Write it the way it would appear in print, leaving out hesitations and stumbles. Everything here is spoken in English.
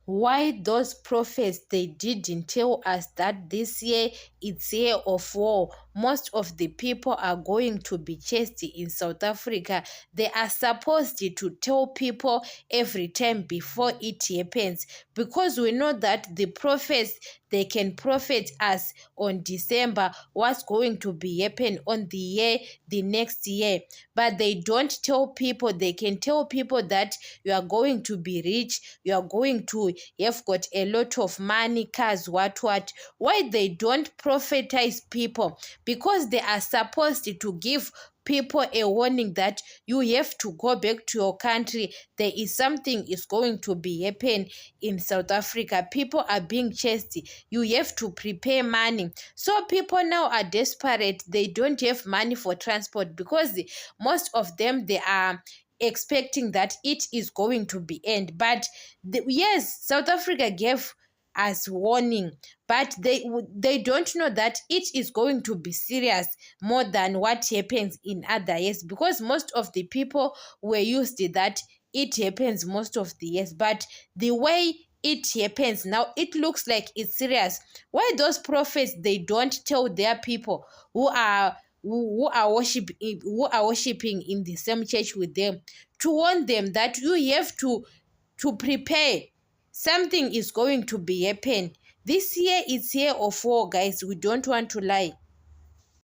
why those prophets they didn't tell us that this year it's year of war. Most of the people are going to be chased in South Africa. They are supposed to tell people every time before it happens, because we know that the prophets they can prophet us on December what's going to be happen on the next year, but they don't tell people. They can tell people that you are going to be rich, you are going to have got a lot of money, cars, what. Why they don't prophetize people? Because they are supposed to give people a warning that you have to go back to your country. There is something is going to be happen in South Africa. People are being chased. You have to prepare money. So people now are desperate. They don't have money for transport, because most of them they are expecting that it is going to be end. But yes, South Africa gave us warning, but they don't know that it is going to be serious more than what happens in other years, because most of the people were used to that it happens most of the years. But the way it happens now, it looks like it's serious. Why those prophets they don't tell their people who are worshiping in the same church with them, to warn them that you have to prepare? Something is going to be happen this year. It's year of war, guys. We don't want to lie.